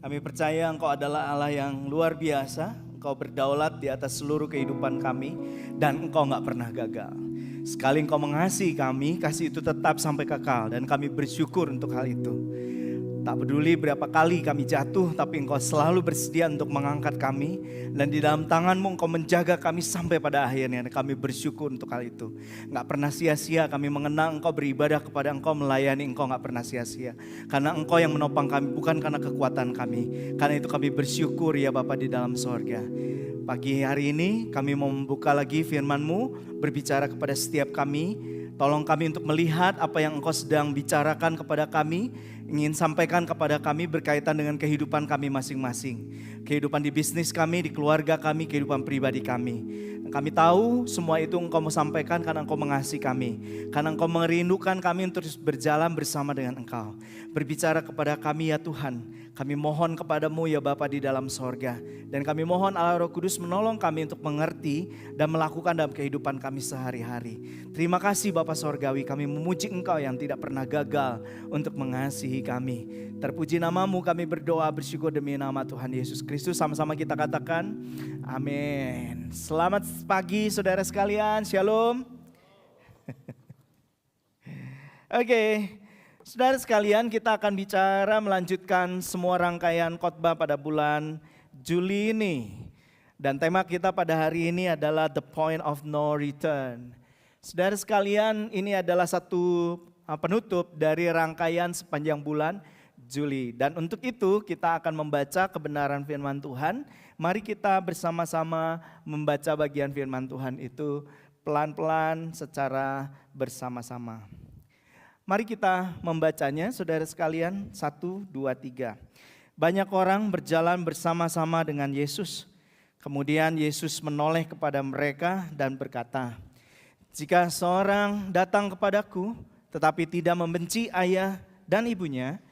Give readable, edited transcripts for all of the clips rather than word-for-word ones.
Kami percaya Engkau adalah Allah yang luar biasa. Engkau berdaulat di atas seluruh kehidupan kami dan Engkau gak pernah gagal. Sekali Engkau mengasihi kami, kasih itu tetap sampai kekal dan kami bersyukur untuk hal itu. Tak peduli berapa kali kami jatuh, tapi Engkau selalu bersedia untuk mengangkat kami. Dan di dalam tangan-Mu Engkau menjaga kami sampai pada akhirnya. Dan kami bersyukur untuk hal itu. Gak pernah sia-sia kami mengenal Engkau, beribadah kepada Engkau, melayani Engkau gak pernah sia-sia. Karena Engkau yang menopang kami, bukan karena kekuatan kami. Karena itu kami bersyukur ya Bapa di dalam sorga. Pagi hari ini kami mau membuka lagi firman-Mu, berbicara kepada setiap kami. Tolong kami untuk melihat apa yang Engkau sedang bicarakan kepada kami, ingin sampaikan kepada kami berkaitan dengan kehidupan kami masing-masing. Kehidupan di bisnis kami, di keluarga kami, kehidupan pribadi kami. Kami tahu semua itu Engkau mau sampaikan karena Engkau mengasihi kami. Karena Engkau merindukan kami untuk terus berjalan bersama dengan Engkau. Berbicara kepada kami ya Tuhan. Kami mohon kepadamu ya Bapa di dalam sorga. Dan kami mohon Allah Roh Kudus menolong kami untuk mengerti dan melakukan dalam kehidupan kami sehari-hari. Terima kasih Bapa Sorgawi, kami memuji Engkau yang tidak pernah gagal untuk mengasihi kami. Terpuji namamu, kami berdoa bersyukur demi nama Tuhan Yesus Kristus. Sama-sama kita katakan amin. Selamat pagi saudara sekalian, shalom. Oke. Saudara sekalian, kita akan bicara melanjutkan semua rangkaian khotbah pada bulan Juli ini. Dan tema kita pada hari ini adalah The Point of No Return. Saudara sekalian, ini adalah satu penutup dari rangkaian sepanjang bulan Juli. Dan untuk itu kita akan membaca kebenaran firman Tuhan. Mari kita bersama-sama membaca bagian firman Tuhan itu pelan-pelan secara bersama-sama. Mari kita membacanya, saudara sekalian, 1, 2, 3. Banyak orang berjalan bersama-sama dengan Yesus. Kemudian Yesus menoleh kepada mereka dan berkata, "Jika seorang datang kepadaku, tetapi tidak membenci ayah dan ibunya,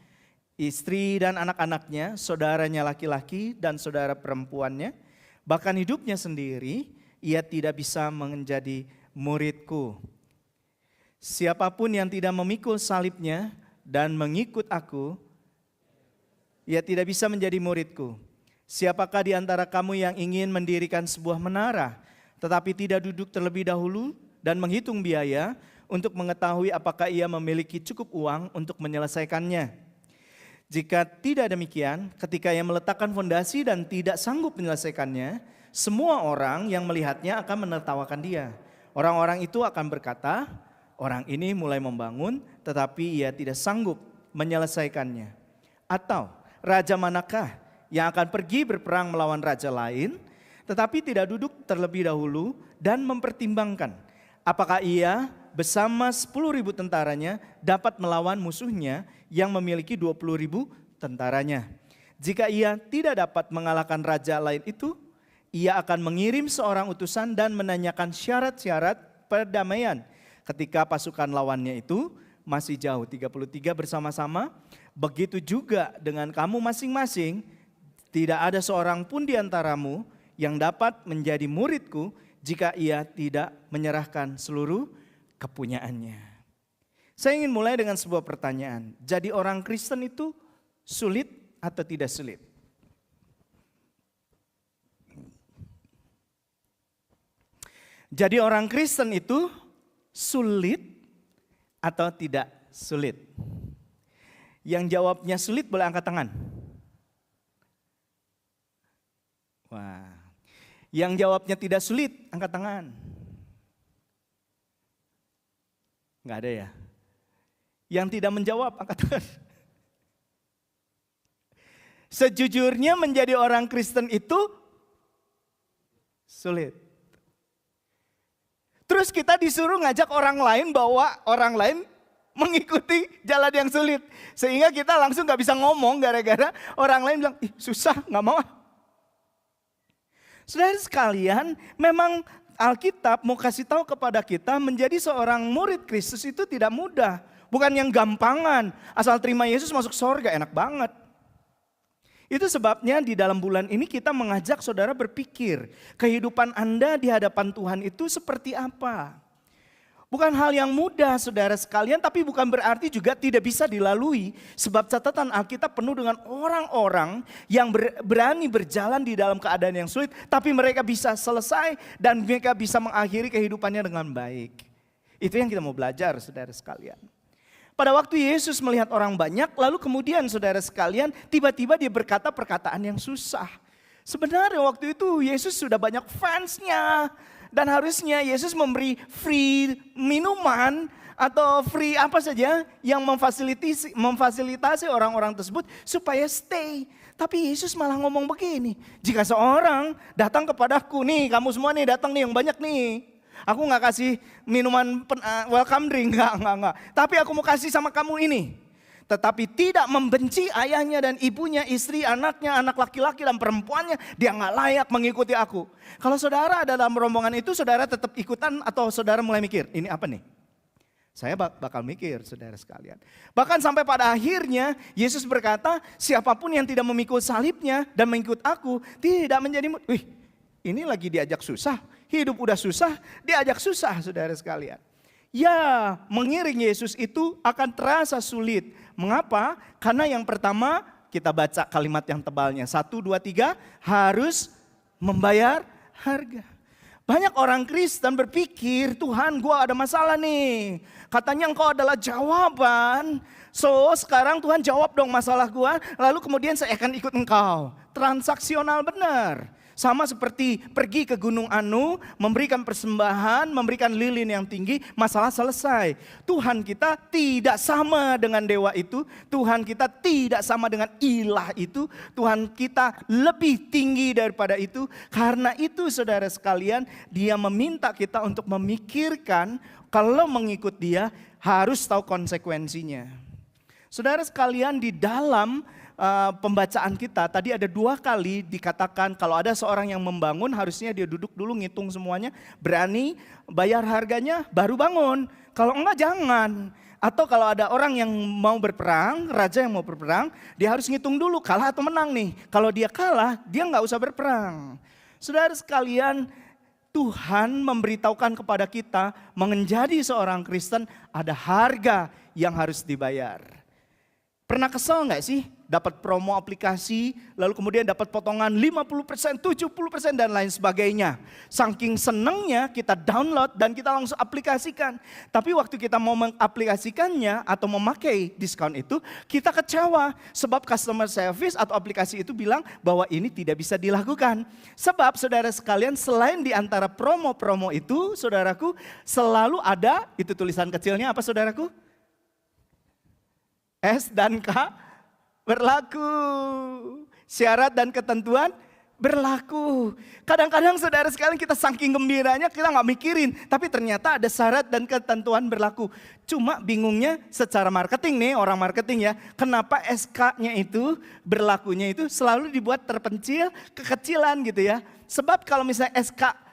istri dan anak-anaknya, saudaranya laki-laki dan saudara perempuannya, bahkan hidupnya sendiri, ia tidak bisa menjadi muridku. Siapapun yang tidak memikul salibnya dan mengikut aku, ia tidak bisa menjadi muridku. Siapakah di antara kamu yang ingin mendirikan sebuah menara, tetapi tidak duduk terlebih dahulu dan menghitung biaya untuk mengetahui apakah ia memiliki cukup uang untuk menyelesaikannya? Jika tidak demikian, ketika ia meletakkan fondasi dan tidak sanggup menyelesaikannya, semua orang yang melihatnya akan menertawakan dia. Orang-orang itu akan berkata, orang ini mulai membangun tetapi ia tidak sanggup menyelesaikannya. Atau raja manakah yang akan pergi berperang melawan raja lain tetapi tidak duduk terlebih dahulu dan mempertimbangkan apakah ia bersama 10.000 tentaranya dapat melawan musuhnya yang memiliki 20.000 tentaranya. Jika ia tidak dapat mengalahkan raja lain itu, ia akan mengirim seorang utusan dan menanyakan syarat-syarat perdamaian ketika pasukan lawannya itu masih jauh. 33 bersama-sama. Begitu juga dengan kamu masing-masing, tidak ada seorang pun di antaramu yang dapat menjadi muridku jika ia tidak menyerahkan seluruh kepunyaannya. Saya ingin mulai dengan sebuah pertanyaan. Jadi orang Kristen itu sulit atau tidak sulit? Jadi orang Kristen itu sulit atau tidak sulit? Yang jawabnya sulit boleh angkat tangan. Wah. Yang jawabnya tidak sulit angkat tangan. Enggak ada ya? Yang tidak menjawab angkat tangan. Sejujurnya menjadi orang Kristen itu sulit. Terus kita disuruh ngajak orang lain bahwa orang lain mengikuti jalan yang sulit. Sehingga kita langsung gak bisa ngomong gara-gara orang lain bilang, ih susah gak mau. Saudara sekalian, memang Alkitab mau kasih tahu kepada kita menjadi seorang murid Kristus itu tidak mudah. Bukan yang gampangan, asal terima Yesus masuk surga enak banget. Itu sebabnya di dalam bulan ini kita mengajak saudara berpikir kehidupan Anda di hadapan Tuhan itu seperti apa. Bukan hal yang mudah saudara sekalian, tapi bukan berarti juga tidak bisa dilalui. Sebab catatan Alkitab penuh dengan orang-orang yang berani berjalan di dalam keadaan yang sulit, tapi mereka bisa selesai dan mereka bisa mengakhiri kehidupannya dengan baik. Itu yang kita mau belajar saudara sekalian. Pada waktu Yesus melihat orang banyak, lalu kemudian saudara sekalian tiba-tiba dia berkata perkataan yang susah. Sebenarnya waktu itu Yesus sudah banyak fansnya. Dan harusnya Yesus memberi free minuman atau free apa saja yang memfasilitasi orang-orang tersebut supaya stay. Tapi Yesus malah ngomong begini, jika seorang datang kepadaku, nih kamu semua nih datang nih yang banyak nih. Aku gak kasih minuman welcome drink, enggak. Tapi aku mau kasih sama kamu ini. Tetapi tidak membenci ayahnya dan ibunya, istri, anaknya, anak laki-laki dan perempuannya, dia gak layak mengikuti aku. Kalau saudara ada dalam rombongan itu, saudara tetap ikutan atau saudara mulai mikir, ini apa nih? Saya bakal mikir saudara sekalian. Bahkan sampai pada akhirnya Yesus berkata, siapapun yang tidak memikul salibnya dan mengikut aku, tidak menjadi wih, ini lagi diajak susah, hidup udah susah, diajak susah saudara sekalian. Ya, mengiring Yesus itu akan terasa sulit. Mengapa? Karena yang pertama kita baca kalimat yang tebalnya. 1, 2, 3 harus membayar harga. Banyak orang Kristen berpikir, Tuhan gua ada masalah nih. Katanya engkau adalah jawaban. So sekarang Tuhan jawab dong masalah gua. Lalu kemudian saya akan ikut engkau. Transaksional benar. Sama seperti pergi ke Gunung Anu, memberikan persembahan, memberikan lilin yang tinggi, masalah selesai. Tuhan kita tidak sama dengan dewa itu, Tuhan kita tidak sama dengan ilah itu, Tuhan kita lebih tinggi daripada itu. Karena itu saudara sekalian, dia meminta kita untuk memikirkan kalau mengikut dia harus tahu konsekuensinya. Saudara sekalian, di dalam pembacaan kita tadi ada 2 kali dikatakan kalau ada seorang yang membangun harusnya dia duduk dulu ngitung semuanya, berani bayar harganya baru bangun. Kalau enggak jangan. Atau kalau ada orang yang mau berperang, raja yang mau berperang, dia harus ngitung dulu kalah atau menang nih. Kalau dia kalah, dia enggak usah berperang. Saudara sekalian, Tuhan memberitahukan kepada kita menjadi seorang Kristen ada harga yang harus dibayar. Pernah kesel enggak sih? Dapat promo aplikasi, lalu kemudian dapat potongan 50%, 70% dan lain sebagainya. Saking senangnya kita download dan kita langsung aplikasikan. Tapi waktu kita mau mengaplikasikannya atau memakai diskon itu, kita kecewa. Sebab customer service atau aplikasi itu bilang bahwa ini tidak bisa dilakukan. Sebab saudara sekalian selain di antara promo-promo itu, saudaraku selalu ada, itu tulisan kecilnya apa saudaraku? S dan K berlaku. Syarat dan ketentuan berlaku. Kadang-kadang saudara sekalian kita saking gembiranya kita gak mikirin. Tapi ternyata ada syarat dan ketentuan berlaku. Cuma bingungnya secara marketing nih, orang marketing ya. Kenapa SK-nya itu berlakunya itu selalu dibuat terpencil, kekecilan gitu ya. Sebab kalau misalnya SK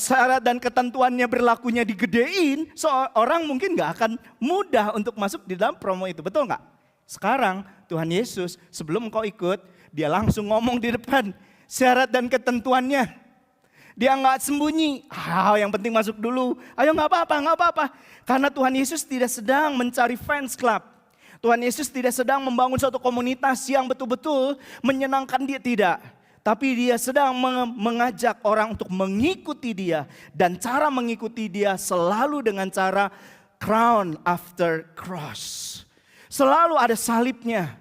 syarat dan ketentuannya berlakunya digedein, orang mungkin gak akan mudah untuk masuk di dalam promo itu. Betul gak? Sekarang Tuhan Yesus sebelum kau ikut, dia langsung ngomong di depan syarat dan ketentuannya. Dia gak sembunyi, yang penting masuk dulu. Ayo gak apa-apa. Karena Tuhan Yesus tidak sedang mencari fans club. Tuhan Yesus tidak sedang membangun suatu komunitas yang betul-betul menyenangkan dia, tidak. Tapi dia sedang mengajak orang untuk mengikuti dia. Dan cara mengikuti dia selalu dengan cara crown after cross. Selalu ada salibnya.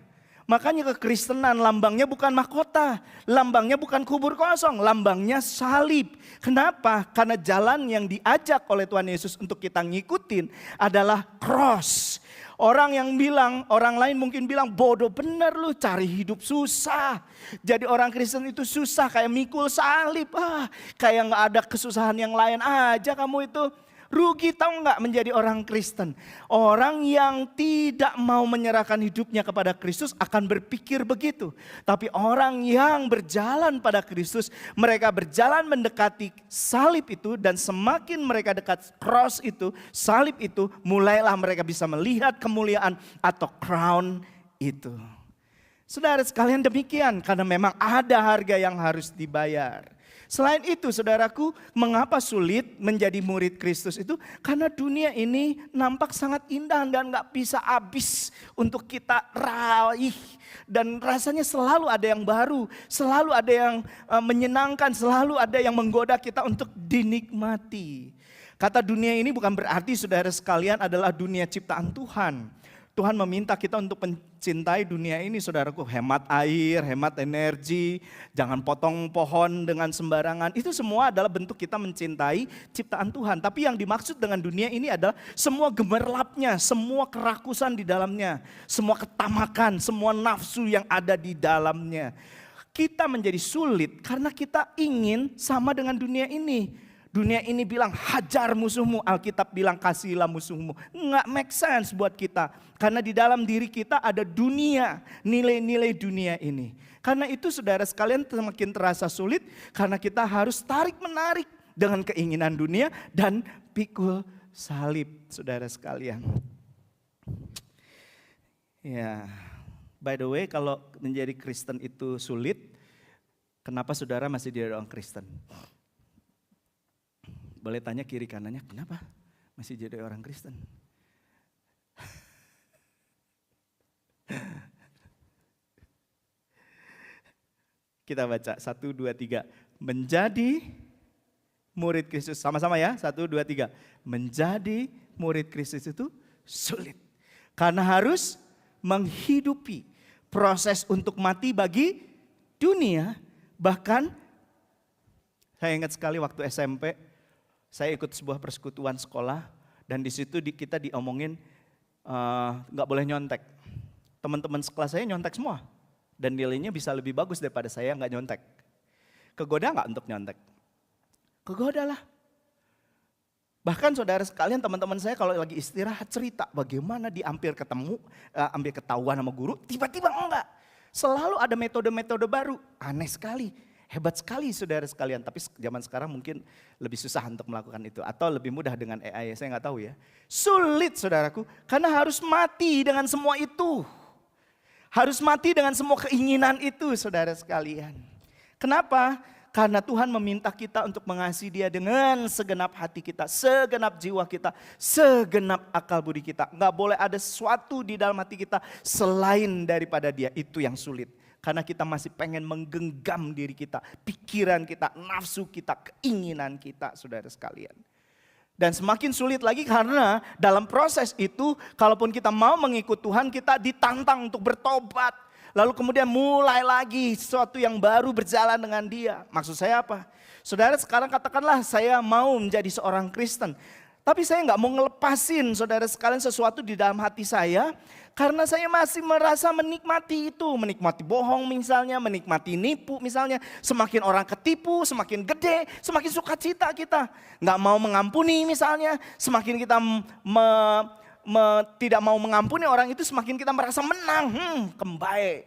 Makanya kekristenan lambangnya bukan mahkota. Lambangnya bukan kubur kosong. Lambangnya salib. Kenapa? Karena jalan yang diajak oleh Tuhan Yesus untuk kita ngikutin adalah cross. Orang lain mungkin bilang bodoh bener lu cari hidup susah. Jadi orang Kristen itu susah kayak mikul salib. Kayak gak ada kesusahan yang lain aja kamu itu. Rugi tahu nggak menjadi orang Kristen? Orang yang tidak mau menyerahkan hidupnya kepada Kristus akan berpikir begitu. Tapi orang yang berjalan pada Kristus, mereka berjalan mendekati salib itu dan semakin mereka dekat cross itu, salib itu, mulailah mereka bisa melihat kemuliaan atau crown itu. Saudara sekalian demikian karena memang ada harga yang harus dibayar. Selain itu saudaraku, mengapa sulit menjadi murid Kristus itu? Karena dunia ini nampak sangat indah dan gak bisa habis untuk kita raih. Dan rasanya selalu ada yang baru, selalu ada yang menyenangkan, selalu ada yang menggoda kita untuk dinikmati. Kata dunia ini bukan berarti saudara sekalian adalah dunia ciptaan Tuhan. Tuhan meminta kita untuk mencintai dunia ini saudaraku. Hemat air, hemat energi, jangan potong pohon dengan sembarangan. Itu semua adalah bentuk kita mencintai ciptaan Tuhan. Tapi yang dimaksud dengan dunia ini adalah semua gemerlapnya, semua kerakusan di dalamnya. Semua ketamakan, semua nafsu yang ada di dalamnya. Kita menjadi sulit karena kita ingin sama dengan dunia ini. Dunia ini bilang hajar musuhmu, Alkitab bilang kasihilah musuhmu. Nggak make sense buat kita. Karena di dalam diri kita ada dunia, nilai-nilai dunia ini. Karena itu saudara sekalian semakin terasa sulit karena kita harus tarik-menarik dengan keinginan dunia dan pikul salib saudara sekalian. Ya, by the way kalau menjadi Kristen itu sulit, kenapa saudara masih jadi orang Kristen? Boleh tanya kiri kanannya, kenapa masih jadi orang Kristen? Kita baca 1, 2, 3. Menjadi murid Kristus, sama-sama ya, 1, 2, 3. Menjadi murid Kristus itu sulit. Karena harus menghidupi proses untuk mati bagi dunia. Bahkan saya ingat sekali waktu SMP, saya ikut sebuah persekutuan sekolah dan di situ kita diomongin nggak boleh nyontek. Teman-teman sekelas saya nyontek semua dan nilainya bisa lebih bagus daripada saya nggak nyontek. Kegoda nggak untuk nyontek? Kegoda lah. Bahkan saudara sekalian teman-teman saya kalau lagi istirahat cerita bagaimana dia hampir ketahuan sama guru, tiba-tiba enggak. Selalu ada metode-metode baru, aneh sekali. Hebat sekali saudara sekalian, tapi zaman sekarang mungkin lebih susah untuk melakukan itu. Atau lebih mudah dengan AI, saya nggak tahu ya. Sulit saudaraku, karena harus mati dengan semua itu. Harus mati dengan semua keinginan itu saudara sekalian. Kenapa? Karena Tuhan meminta kita untuk mengasihi Dia dengan segenap hati kita, segenap jiwa kita, segenap akal budi kita. Nggak boleh ada sesuatu di dalam hati kita selain daripada Dia, itu yang sulit. Karena kita masih pengen menggenggam diri kita, pikiran kita, nafsu kita, keinginan kita, saudara sekalian. Dan semakin sulit lagi karena dalam proses itu, kalaupun kita mau mengikut Tuhan, kita ditantang untuk bertobat. Lalu kemudian mulai lagi sesuatu yang baru berjalan dengan Dia. Maksud saya apa? Saudara sekarang katakanlah saya mau menjadi seorang Kristen. Tapi saya nggak mau ngelepasin saudara sekalian sesuatu di dalam hati saya. Karena saya masih merasa menikmati itu. Menikmati bohong misalnya, menikmati nipu misalnya. Semakin orang ketipu, semakin gede, semakin sukacita kita. Nggak mau mengampuni misalnya. Semakin kita tidak mau mengampuni orang itu, semakin kita merasa menang. Kembae,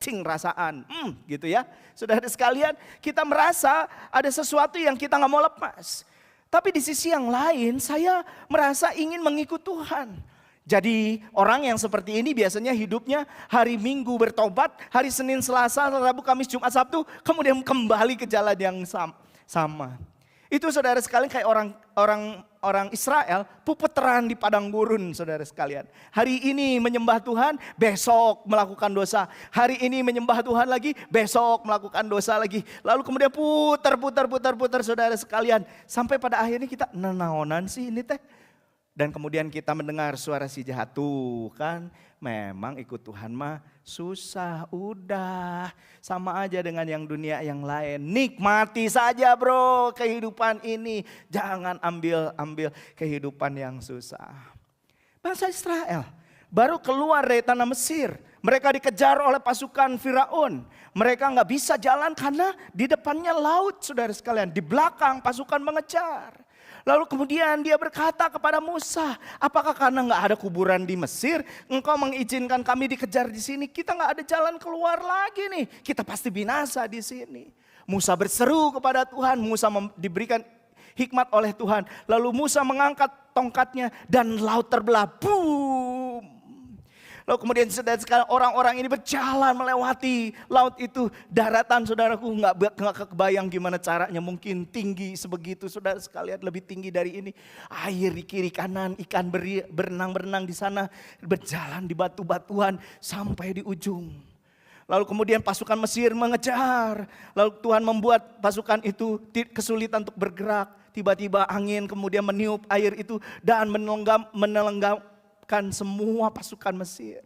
cing rasaan, gitu ya. Saudara sekalian, kita merasa ada sesuatu yang kita nggak mau lepas. Tapi di sisi yang lain, saya merasa ingin mengikut Tuhan. Jadi orang yang seperti ini biasanya hidupnya hari Minggu bertobat, hari Senin, Selasa, Rabu, Kamis, Jumat, Sabtu, kemudian kembali ke jalan yang sama. Itu saudara sekalian kayak orang Israel puputeran di padang gurun saudara sekalian. Hari ini menyembah Tuhan, besok melakukan dosa. Hari ini menyembah Tuhan lagi, besok melakukan dosa lagi. Lalu kemudian putar saudara sekalian. Sampai pada akhirnya kita nenaonan sih ini teh. Dan kemudian kita mendengar suara si jahat tuh kan. Memang ikut Tuhan mah susah, udah sama aja dengan yang dunia yang lain. Nikmati saja bro kehidupan ini. Jangan ambil kehidupan yang susah. Bangsa Israel baru keluar dari tanah Mesir. Mereka dikejar oleh pasukan Firaun. Mereka nggak bisa jalan karena di depannya laut saudara sekalian. Di belakang pasukan mengejar. Lalu kemudian dia berkata kepada Musa, apakah karena nggak ada kuburan di Mesir, engkau mengizinkan kami dikejar di sini? Kita nggak ada jalan keluar lagi nih, kita pasti binasa di sini. Musa berseru kepada Tuhan, Musa diberikan hikmat oleh Tuhan. Lalu Musa mengangkat tongkatnya dan laut terbelah, boom. Lalu kemudian sekarang orang-orang ini berjalan melewati laut itu. Daratan saudaraku nggak kebayang gimana caranya, mungkin tinggi sebegitu saudara sekalian, lebih tinggi dari ini. Air di kiri kanan, ikan berenang-berenang di sana, berjalan di batu-batuan sampai di ujung. Lalu kemudian pasukan Mesir mengejar. Lalu Tuhan membuat pasukan itu kesulitan untuk bergerak. Tiba-tiba angin kemudian meniup air itu dan menenggelamkan semua pasukan Mesir.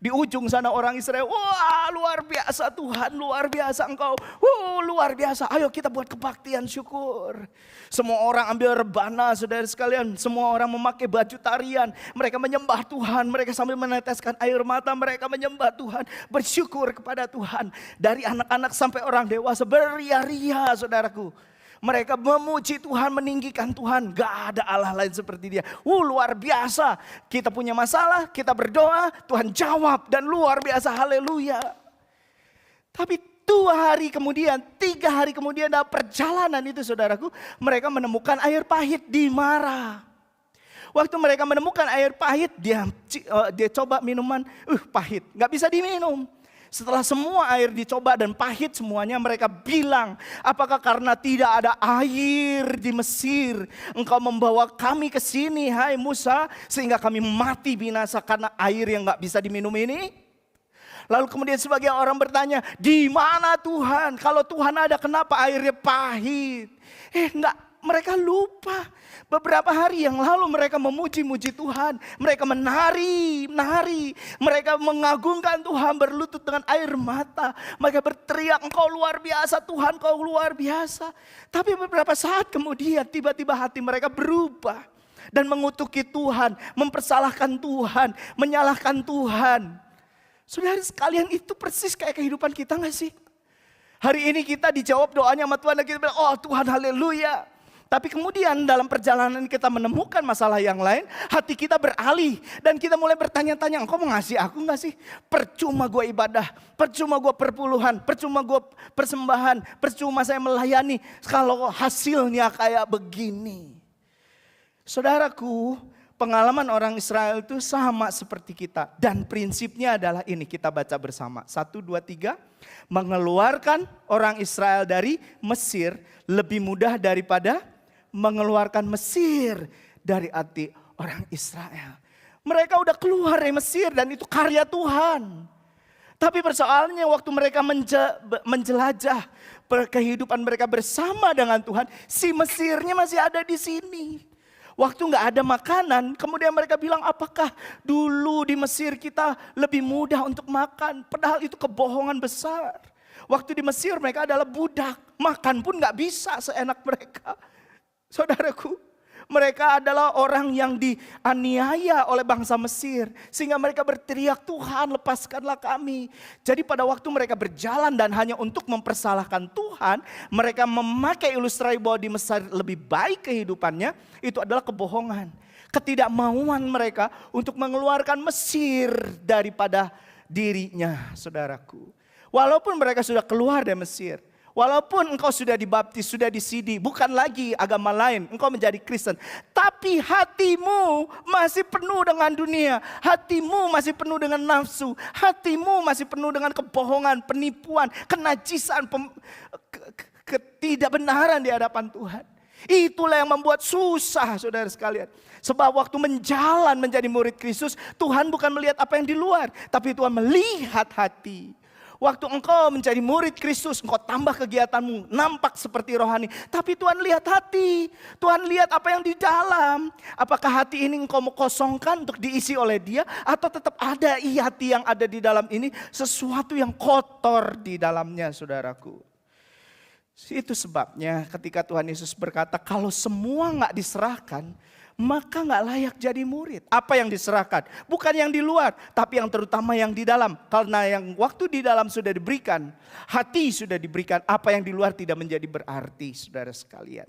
Di ujung sana orang Israel, wah luar biasa Tuhan, luar biasa engkau, luar biasa. Ayo kita buat kebaktian syukur. Semua orang ambil rebana saudara sekalian, semua orang memakai baju tarian. Mereka menyembah Tuhan, mereka sambil meneteskan air mata, mereka menyembah Tuhan, bersyukur kepada Tuhan. Dari anak-anak sampai orang dewasa beria-ria saudaraku. Mereka memuji Tuhan, meninggikan Tuhan. Gak ada Allah lain seperti dia. Luar biasa. Kita punya masalah, kita berdoa, Tuhan jawab. Dan luar biasa, haleluya. Tapi 2 hari kemudian, 3 hari kemudian dalam perjalanan itu saudaraku, mereka menemukan air pahit di Mara. Waktu mereka menemukan air pahit, dia coba minuman, pahit, gak bisa diminum. Setelah semua air dicoba dan pahit semuanya, mereka bilang, apakah karena tidak ada air di Mesir, engkau membawa kami ke sini, hai Musa, sehingga kami mati binasa karena air yang gak bisa diminum ini? Lalu kemudian sebagian orang bertanya, di mana Tuhan? Kalau Tuhan ada, kenapa airnya pahit? Mereka lupa. Beberapa hari yang lalu mereka memuji-muji Tuhan. Mereka menari. Mereka mengagungkan Tuhan, berlutut dengan air mata. Mereka berteriak, engkau luar biasa Tuhan, engkau luar biasa. Tapi beberapa saat kemudian tiba-tiba hati mereka berubah. Dan mengutuki Tuhan, mempersalahkan Tuhan, menyalahkan Tuhan. Saudara sekalian, itu persis kayak kehidupan kita gak sih? Hari ini kita dijawab doanya sama Tuhan dan kita bilang, oh Tuhan haleluya. Tapi kemudian dalam perjalanan kita menemukan masalah yang lain, hati kita beralih. Dan kita mulai bertanya-tanya, engkau mengasihi aku gak sih? Percuma gue ibadah, percuma gue perpuluhan, percuma gue persembahan, percuma saya melayani. Kalau hasilnya kayak begini. Saudaraku, pengalaman orang Israel itu sama seperti kita. Dan prinsipnya adalah ini, kita baca bersama. 1, 2, 3. Mengeluarkan orang Israel dari Mesir lebih mudah daripada mengeluarkan Mesir dari hati orang Israel. Mereka udah keluar dari Mesir dan itu karya Tuhan. Tapi persoalannya waktu mereka menjelajah kehidupan mereka bersama dengan Tuhan, si Mesirnya masih ada di sini. Waktu gak ada makanan, kemudian mereka bilang, apakah dulu di Mesir kita lebih mudah untuk makan? Padahal itu kebohongan besar. Waktu di Mesir mereka adalah budak, makan pun gak bisa seenak mereka. Saudaraku, mereka adalah orang yang dianiaya oleh bangsa Mesir. Sehingga mereka berteriak, Tuhan lepaskanlah kami. Jadi pada waktu mereka berjalan dan hanya untuk mempersalahkan Tuhan, mereka memakai ilustrasi bahwa di Mesir lebih baik kehidupannya, itu adalah kebohongan. Ketidakmauan mereka untuk mengeluarkan Mesir daripada dirinya, saudaraku. Walaupun mereka sudah keluar dari Mesir. Walaupun engkau sudah dibaptis, sudah disidi, bukan lagi agama lain, engkau menjadi Kristen. Tapi hatimu masih penuh dengan dunia. Hatimu masih penuh dengan nafsu. Hatimu masih penuh dengan kebohongan, penipuan, kenajisan, ketidakbenaran di hadapan Tuhan. Itulah yang membuat susah saudara sekalian. Sebab waktu menjalan menjadi murid Kristus, Tuhan bukan melihat apa yang di luar, tapi Tuhan melihat hati. Waktu engkau menjadi murid Kristus, engkau tambah kegiatanmu, nampak seperti rohani. Tapi Tuhan lihat hati, Tuhan lihat apa yang di dalam. Apakah hati ini engkau mau kosongkan untuk diisi oleh Dia, atau tetap ada hati yang ada di dalam ini, sesuatu yang kotor di dalamnya, saudaraku. Itu sebabnya ketika Tuhan Yesus berkata, kalau semua gak diserahkan, maka gak layak jadi murid. Apa yang diserahkan? Bukan yang di luar, tapi yang terutama yang di dalam. Karena yang waktu di dalam sudah diberikan, hati sudah diberikan, apa yang di luar tidak menjadi berarti, saudara sekalian.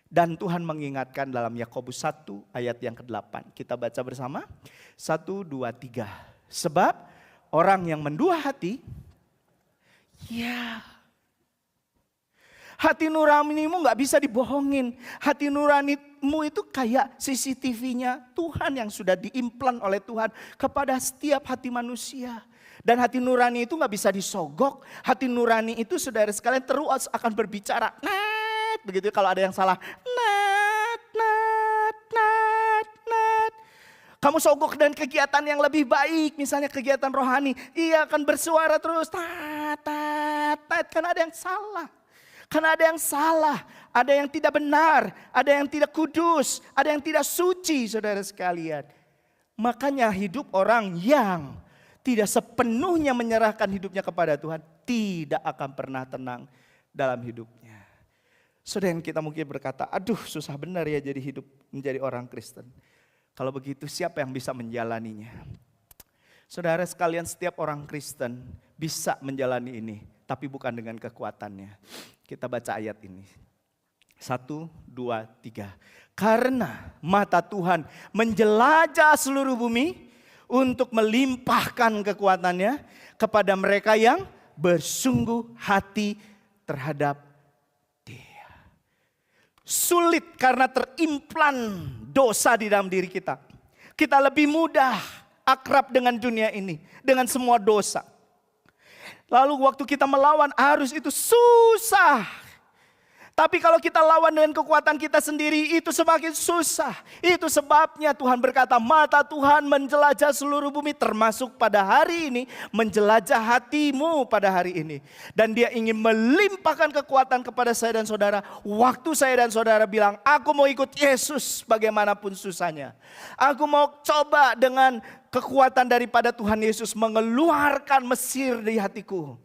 Dan Tuhan mengingatkan dalam Yakobus 1 ayat yang ke-8. Kita baca bersama. 1, 2, 3. Sebab orang yang mendua hati, hati nuranimu gak bisa dibohongin. Hati nurani hatimu itu kayak CCTV-nya Tuhan yang sudah diimplan oleh Tuhan kepada setiap hati manusia. Dan hati nurani itu gak bisa disogok. Hati nurani itu saudara sekalian terus akan berbicara. Nat, begitu kalau ada yang salah. Nat, nat, nat, nat. Kamu sogok dan kegiatan yang lebih baik, misalnya kegiatan rohani, ia akan bersuara terus. Tat, tat, tat, karena ada yang salah. Karena ada yang salah, ada yang tidak benar, ada yang tidak kudus, ada yang tidak suci, saudara sekalian. Makanya hidup orang yang tidak sepenuhnya menyerahkan hidupnya kepada Tuhan tidak akan pernah tenang dalam hidupnya. Saudara, yang kita mungkin berkata, aduh susah benar ya jadi hidup menjadi orang Kristen. Kalau begitu siapa yang bisa menjalaninya? Saudara sekalian, setiap orang Kristen bisa menjalani ini, tapi bukan dengan kekuatannya. Kita baca ayat ini. 1, 2, 3. Karena mata Tuhan menjelajah seluruh bumi untuk melimpahkan kekuatannya kepada mereka yang bersungguh hati terhadap Dia. Sulit karena terimplan dosa di dalam diri kita. Kita lebih mudah akrab dengan dunia ini, dengan semua dosa. Lalu waktu kita melawan arus itu susah. Tapi kalau kita lawan dengan kekuatan kita sendiri itu semakin susah. Itu sebabnya Tuhan berkata mata Tuhan menjelajah seluruh bumi termasuk pada hari ini. Menjelajah hatimu pada hari ini. Dan Dia ingin melimpahkan kekuatan kepada saya dan saudara. Waktu saya dan saudara bilang aku mau ikut Yesus bagaimanapun susahnya. Aku mau coba dengan kekuatan daripada Tuhan Yesus mengeluarkan Mesir dari hatiku.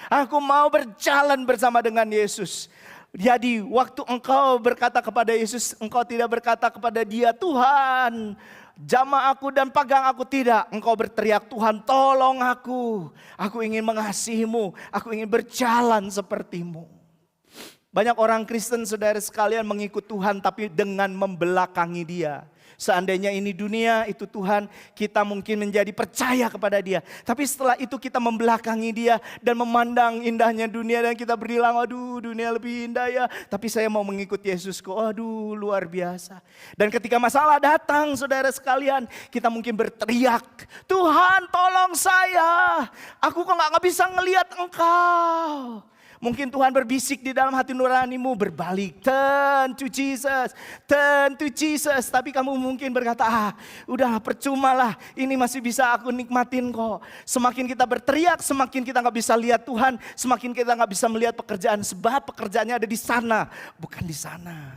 Aku mau berjalan bersama dengan Yesus. Jadi waktu engkau berkata kepada Yesus, engkau tidak berkata kepada Dia, Tuhan jamah aku dan pagang aku, tidak. Engkau berteriak, Tuhan tolong aku. Aku ingin mengasihimu, aku ingin berjalan sepertimu. Banyak orang Kristen saudara sekalian mengikut Tuhan tapi dengan membelakangi Dia. Seandainya ini dunia, itu Tuhan, kita mungkin menjadi percaya kepada Dia. Tapi setelah itu kita membelakangi Dia dan memandang indahnya dunia dan kita bilang, aduh dunia lebih indah ya. Tapi saya mau mengikut Yesus kok, aduh luar biasa. Dan ketika masalah datang saudara sekalian, kita mungkin berteriak, Tuhan tolong saya, aku kok gak bisa ngelihat Engkau. Mungkin Tuhan berbisik di dalam hati nuranimu, berbalik, turn to Jesus, turn to Jesus. Tapi kamu mungkin berkata, udahlah percuma lah, ini masih bisa aku nikmatin kok. Semakin kita berteriak, semakin kita gak bisa lihat Tuhan, semakin kita gak bisa melihat pekerjaan. Sebab pekerjaannya ada di sana, bukan di sana.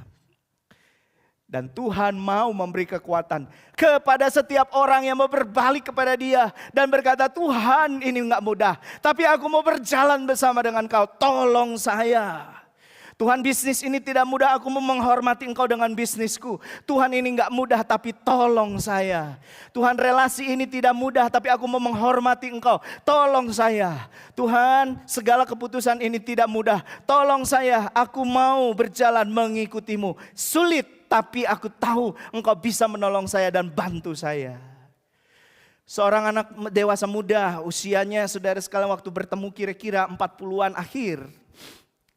Dan Tuhan mau memberi kekuatan kepada setiap orang yang mau berbalik kepada Dia. Dan berkata, Tuhan ini gak mudah. Tapi aku mau berjalan bersama dengan Kau. Tolong saya. Tuhan bisnis ini tidak mudah, aku mau menghormati Engkau dengan bisnisku. Tuhan ini gak mudah tapi tolong saya. Tuhan relasi ini tidak mudah tapi aku mau menghormati Engkau. Tolong saya. Tuhan segala keputusan ini tidak mudah. Tolong saya, aku mau berjalan mengikutimu. Sulit. Tapi aku tahu Engkau bisa menolong saya dan bantu saya. Seorang anak dewasa muda, usianya saudara sekalian waktu bertemu kira-kira 40-an akhir.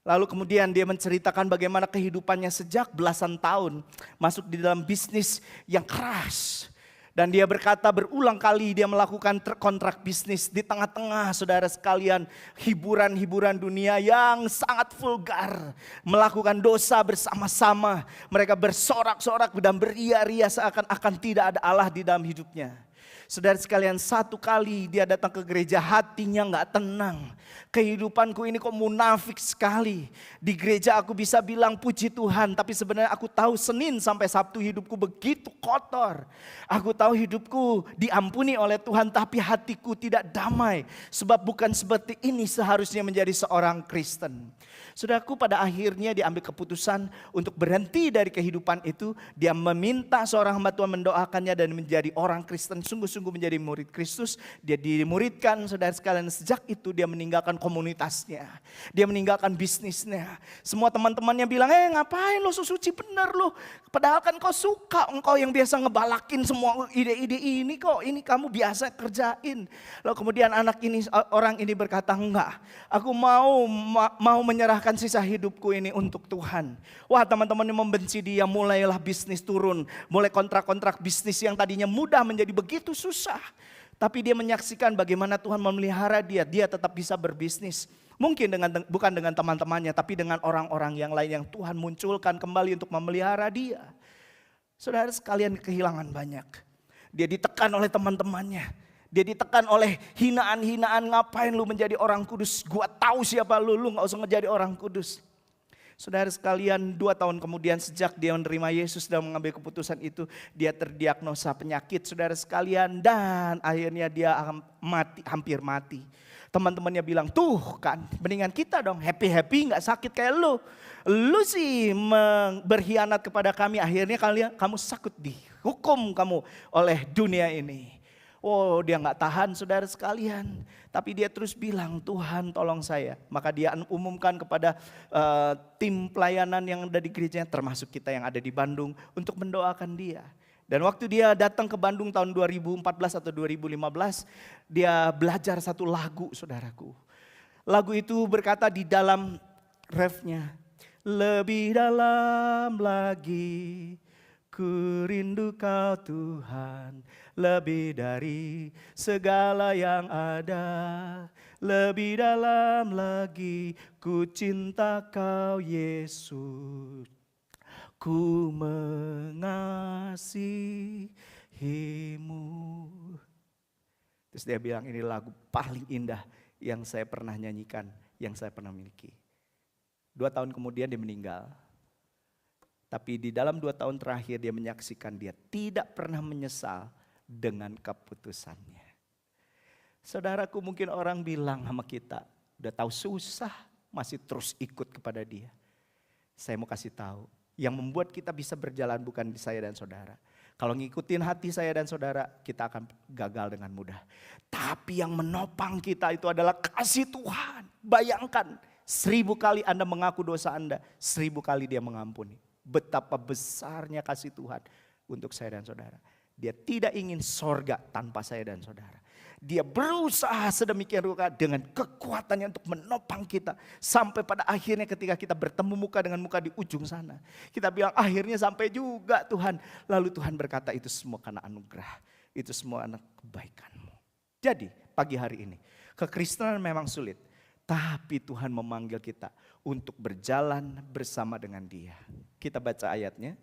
Lalu kemudian dia menceritakan bagaimana kehidupannya sejak belasan tahun masuk di dalam bisnis yang keras. Dan dia berkata berulang kali dia melakukan kontrak bisnis di tengah-tengah saudara sekalian hiburan-hiburan dunia yang sangat vulgar. Melakukan dosa bersama-sama. Mereka bersorak-sorak dan beria-ria seakan-akan tidak ada Allah di dalam hidupnya. Saudara sekalian, satu kali dia datang ke gereja, hatinya gak tenang. Kehidupanku ini kok munafik sekali. Di gereja aku bisa bilang puji Tuhan, tapi sebenarnya aku tahu Senin sampai Sabtu hidupku begitu kotor. Aku tahu hidupku diampuni oleh Tuhan, tapi hatiku tidak damai. Sebab bukan seperti ini seharusnya menjadi seorang Kristen. Saudaraku, pada akhirnya dia ambil keputusan untuk berhenti dari kehidupan itu. Dia meminta seorang hamba Tuhan mendoakannya dan menjadi orang Kristen sungguh-sungguh sungguh-sungguh menjadi murid Kristus, dia dimuridkan saudara sekalian. Sejak itu dia meninggalkan komunitasnya, dia meninggalkan bisnisnya. Semua teman-temannya bilang, ngapain lo suci bener lo, padahal kan kau suka, engkau yang biasa ngebalakin semua ide-ide ini kok, ini kamu biasa kerjain. Lalu kemudian orang ini berkata, enggak, aku mau menyerahkan sisa hidupku ini untuk Tuhan. Wah, teman-teman yang membenci dia, mulailah bisnis turun, mulai kontrak-kontrak bisnis yang tadinya mudah menjadi begitu susah. Tapi dia menyaksikan bagaimana Tuhan memelihara dia tetap bisa berbisnis. Mungkin bukan dengan teman-temannya, tapi dengan orang-orang yang lain yang Tuhan munculkan kembali untuk memelihara dia. Saudara sekalian, kehilangan banyak. Dia ditekan oleh teman-temannya. Dia ditekan oleh hinaan-hinaan, ngapain lu menjadi orang kudus? Gua tahu siapa lu gak usah menjadi orang kudus. Saudara sekalian, 2 tahun kemudian sejak dia menerima Yesus dan mengambil keputusan itu, dia terdiagnosa penyakit saudara sekalian, dan akhirnya dia hampir mati. Teman-temannya bilang, tuh kan mendingan kita dong happy-happy gak sakit kayak lu. Lu sih berkhianat kepada kami, akhirnya kamu sakit dihukum kamu oleh dunia ini. Oh, dia gak tahan saudara sekalian. Tapi dia terus bilang, Tuhan tolong saya. Maka dia umumkan kepada tim pelayanan yang ada di gerejanya, termasuk kita yang ada di Bandung, untuk mendoakan dia. Dan waktu dia datang ke Bandung tahun 2014 atau 2015, dia belajar satu lagu saudaraku. Lagu itu berkata di dalam refnya, lebih dalam lagi ku rindu kau Tuhan, lebih dari segala yang ada. Lebih dalam lagi ku cinta kau Yesus, ku mengasihimu. Terus dia bilang, ini lagu paling indah yang saya pernah nyanyikan, yang saya pernah miliki. 2 tahun kemudian dia meninggal. Tapi di dalam 2 tahun terakhir dia menyaksikan dia tidak pernah menyesal dengan keputusannya. Saudaraku, mungkin orang bilang sama kita, udah tahu susah masih terus ikut kepada dia. Saya mau kasih tahu, yang membuat kita bisa berjalan bukan di saya dan saudara. Kalau ngikutin hati saya dan saudara, kita akan gagal dengan mudah. Tapi yang menopang kita itu adalah kasih Tuhan. Bayangkan, 1000 kali Anda mengaku dosa Anda, 1000 kali dia mengampuni. Betapa besarnya kasih Tuhan untuk saya dan saudara. Dia tidak ingin sorga tanpa saya dan saudara. Dia berusaha sedemikian rupa dengan kekuatannya untuk menopang kita. Sampai pada akhirnya ketika kita bertemu muka dengan muka di ujung sana. Kita bilang akhirnya sampai juga Tuhan. Lalu Tuhan berkata, itu semua karena anugerah. Itu semua anak kebaikan-Mu. Jadi pagi hari ini, kekristenan memang sulit. Tapi Tuhan memanggil kita untuk berjalan bersama dengan Dia. Kita baca ayatnya.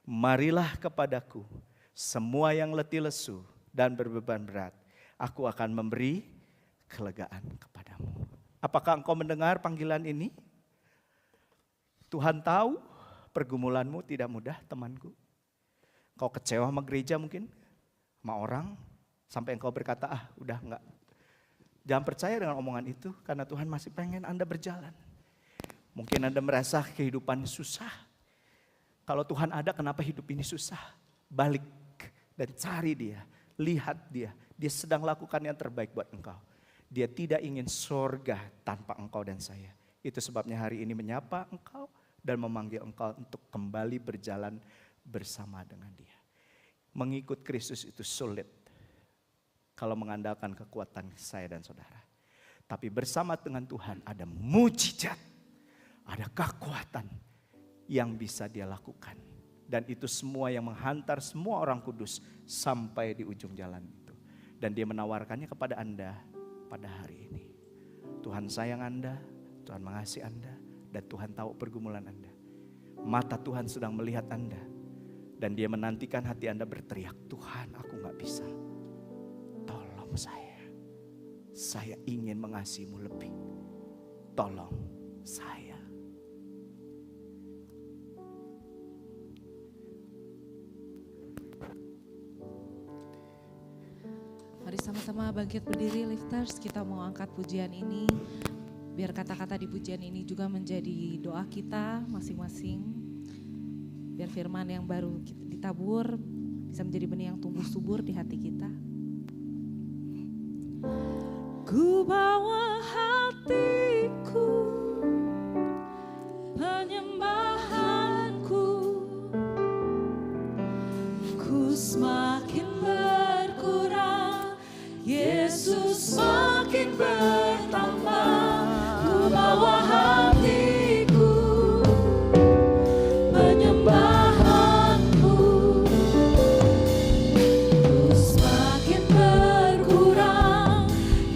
Marilah kepadaku semua yang letih lesu dan berbeban berat. Aku akan memberi kelegaan kepadamu. Apakah engkau mendengar panggilan ini? Tuhan tahu pergumulanmu tidak mudah, temanku. Kau kecewa sama gereja mungkin, sama orang, sampai engkau berkata, udah enggak. Jangan percaya dengan omongan itu, karena Tuhan masih pengen Anda berjalan. Mungkin Anda merasa kehidupan susah. Kalau Tuhan ada, kenapa hidup ini susah? Balik dan cari Dia, lihat Dia. Dia sedang lakukan yang terbaik buat engkau. Dia tidak ingin sorga tanpa engkau dan saya. Itu sebabnya hari ini menyapa engkau dan memanggil engkau untuk kembali berjalan bersama dengan Dia. Mengikut Kristus itu sulit kalau mengandalkan kekuatan saya dan saudara. Tapi bersama dengan Tuhan ada mujizat, ada kekuatan yang bisa Dia lakukan. Dan itu semua yang menghantar semua orang kudus sampai di ujung jalan itu. Dan Dia menawarkannya kepada Anda pada hari ini. Tuhan sayang Anda, Tuhan mengasihi Anda, dan Tuhan tahu pergumulan Anda. Mata Tuhan sedang melihat Anda. Dan Dia menantikan hati Anda berteriak, Tuhan aku gak bisa. Tolong saya ingin mengasihimu lebih. Tolong saya. Mari sama-sama bangkit berdiri Lifters, kita mau angkat pujian ini. Biar kata-kata di pujian ini juga menjadi doa kita masing-masing. Biar firman yang baru ditabur bisa menjadi benih yang tumbuh subur di hati kita. Ku bawa hatiku, penyembahanku, ku semakin berkurang, Yesus semakin bertambah. Ku bawa hatiku, penyembahanku, ku semakin berkurang,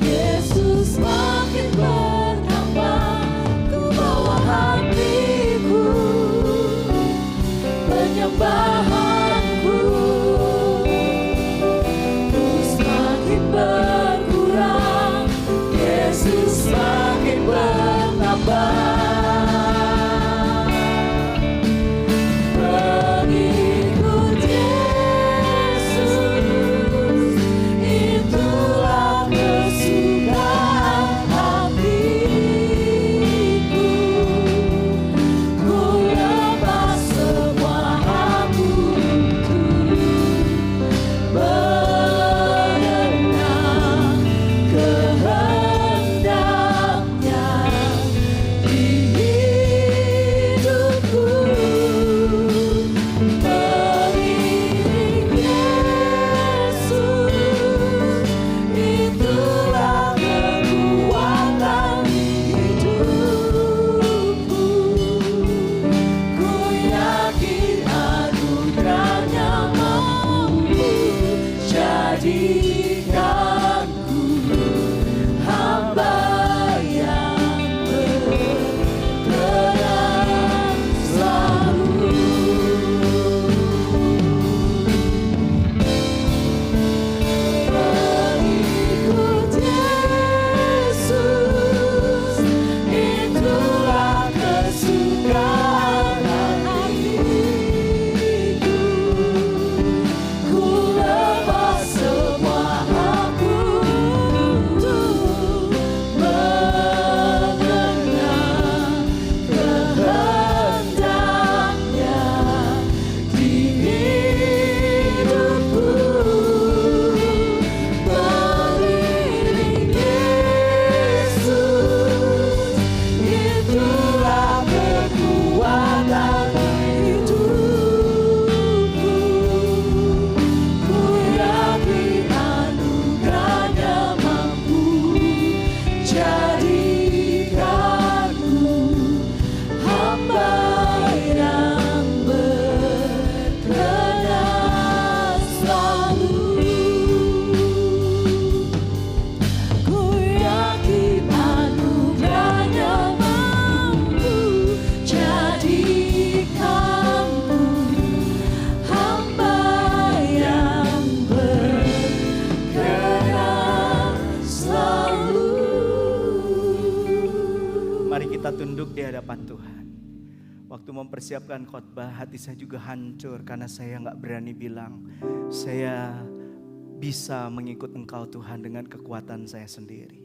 Yesus semakin bertambah. Ku bawa hatiku, penyembahanku, ku semakin berkurang, Yesus semakin bertambah. Pengikut Yesus, itulah kesukaan hatiku. Ku lepas semua aku untuk berenang kehendaknya di hidupku. Mengiring Yesus, itulah kekuatan hidupku. Ku yakin anugerahnya mampu jadikanku hamba yang berkenan selalu. Pengikut Yesus, itulah kesukaan hatiku. Ku lepas semua aku untuk mengenang kehendaknya di hidupku. Mengiring Yesus, itulah kekuatan hidupku. Ku yakin anugerahnya mampu jadikanku hamba yang berkenan selalu. Ku yakin anugerahnya mampu jadikanku hamba yang berkenan selalu. Mari kita tunduk di hadapan Tuhan. Waktu mempersiapkan khotbah, hati saya juga hancur karena saya nggak berani bilang saya bisa mengikut Engkau Tuhan dengan kekuatan saya sendiri.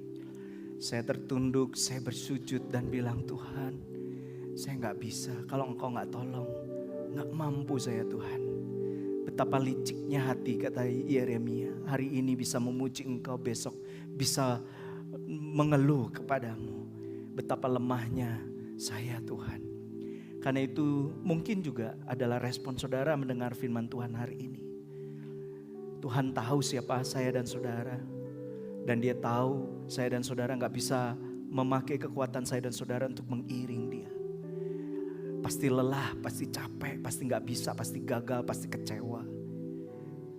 Saya tertunduk, saya bersujud dan bilang, Tuhan, saya nggak bisa. Kalau Engkau nggak tolong, nggak mampu saya Tuhan. Betapa liciknya hati, kata Yeremia, hari ini bisa memuji Engkau, besok bisa mengeluh kepadamu. Betapa lemahnya saya Tuhan. Karena itu mungkin juga adalah respon saudara mendengar firman Tuhan hari ini. Tuhan tahu siapa saya dan saudara. Dan dia tahu saya dan saudara gak bisa memakai kekuatan saya dan saudara untuk mengiring dia. Pasti lelah, pasti capek, pasti gak bisa, pasti gagal, pasti kecewa.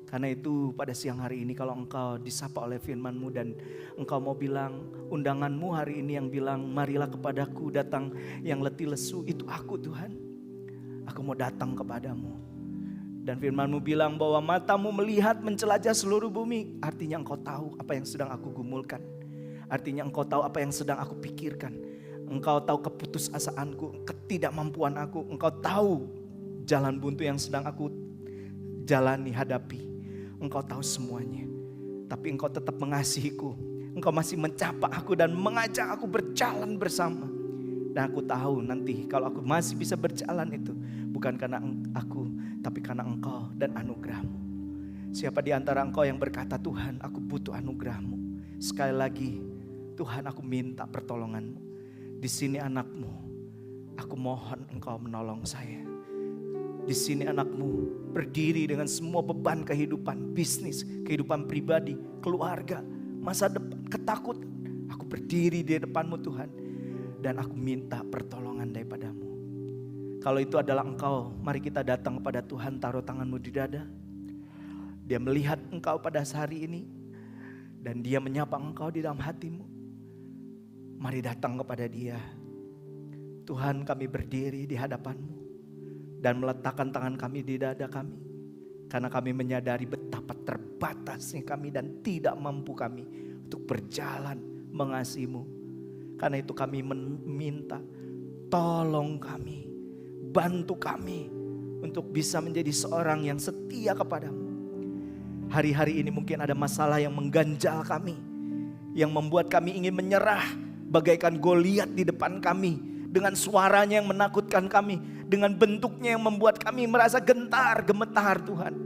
Karena itu pada siang hari ini kalau engkau disapa oleh firman-Mu dan engkau mau bilang, undangan-Mu hari ini yang bilang, marilah kepadaku datang yang letih lesu, itu aku Tuhan. Aku mau datang kepadamu. Dan firman-Mu bilang bahwa matamu melihat menjelajah seluruh bumi. Artinya engkau tahu apa yang sedang aku gumulkan. Artinya engkau tahu apa yang sedang aku pikirkan. Engkau tahu keputusasaanku, ketidakmampuan aku. Engkau tahu jalan buntu yang sedang aku jalani, hadapi. Engkau tahu semuanya. Tapi engkau tetap mengasihiku. Engkau masih mencapa aku dan mengajak aku berjalan bersama. Dan aku tahu nanti kalau aku masih bisa berjalan itu bukan karena aku, tapi karena engkau dan anugerahmu. Siapa di antara engkau yang berkata, Tuhan aku butuh anugerahmu. Sekali lagi, Tuhan, aku minta pertolongan-Mu. Di sini anak-Mu, aku mohon Engkau menolong saya. Di sini anak-Mu berdiri dengan semua beban kehidupan, bisnis, kehidupan pribadi, keluarga, masa depan, ketakutan. Aku berdiri di depan-Mu Tuhan, dan aku minta pertolongan daripada-Mu. Kalau itu adalah Engkau, mari kita datang kepada Tuhan, taruh tangan-Mu di dada. Dia melihat engkau pada hari ini, dan dia menyapa engkau di dalam hatimu. Mari datang kepada dia. Tuhan, kami berdiri di hadapan-Mu dan meletakkan tangan kami di dada kami. Karena kami menyadari betapa terbatasnya kami dan tidak mampu kami untuk berjalan mengasihi-Mu. Karena itu kami meminta, tolong kami, bantu kami untuk bisa menjadi seorang yang setia kepada-Mu. Hari-hari ini mungkin ada masalah yang mengganjal kami, yang membuat kami ingin menyerah, bagaikan Goliat di depan kami, dengan suaranya yang menakutkan kami, dengan bentuknya yang membuat kami merasa gentar, gemetar Tuhan.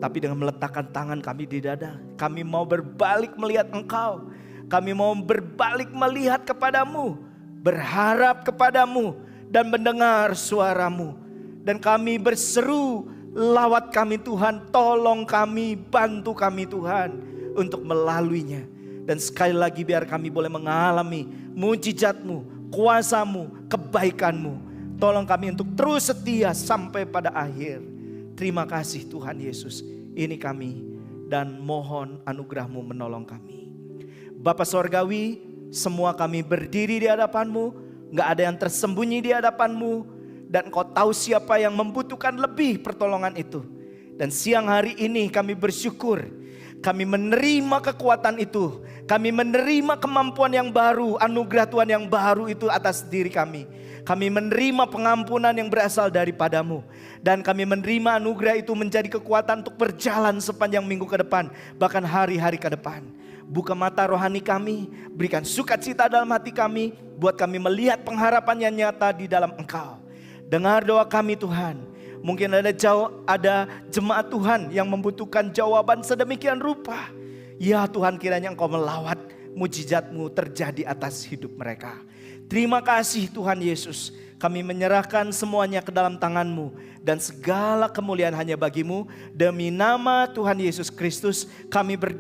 Tapi dengan meletakkan tangan kami di dada, kami mau berbalik melihat Engkau, kami mau berbalik melihat kepada-Mu, berharap kepada-Mu dan mendengar suara-Mu. Dan kami berseru, lawat kami Tuhan, tolong kami, bantu kami Tuhan untuk melaluinya. Dan sekali lagi biar kami boleh mengalami mujizat-Mu, kuasa-Mu, kebaikan-Mu. Tolong kami untuk terus setia sampai pada akhir. Terima kasih Tuhan Yesus. Ini kami dan mohon anugerah-Mu menolong kami. Bapa Sorgawi, semua kami berdiri di hadapan-Mu. Gak ada yang tersembunyi di hadapan-Mu. Dan Engkau tahu siapa yang membutuhkan lebih pertolongan itu. Dan siang hari ini kami bersyukur. Kami menerima kekuatan itu. Kami menerima kemampuan yang baru. Anugerah Tuhan yang baru itu atas diri kami. Kami menerima pengampunan yang berasal daripada-Mu. Dan kami menerima anugerah itu menjadi kekuatan untuk berjalan sepanjang minggu ke depan. Bahkan hari-hari ke depan. Buka mata rohani kami. Berikan sukacita dalam hati kami. Buat kami melihat pengharapan yang nyata di dalam Engkau. Dengar doa kami Tuhan. Mungkin ada jemaat Tuhan yang membutuhkan jawaban sedemikian rupa. Ya Tuhan, kiranya Engkau melawat, mujizat-Mu terjadi atas hidup mereka. Terima kasih Tuhan Yesus. Kami menyerahkan semuanya ke dalam tangan-Mu. Dan segala kemuliaan hanya bagi-Mu. Demi nama Tuhan Yesus Kristus kami berdoa.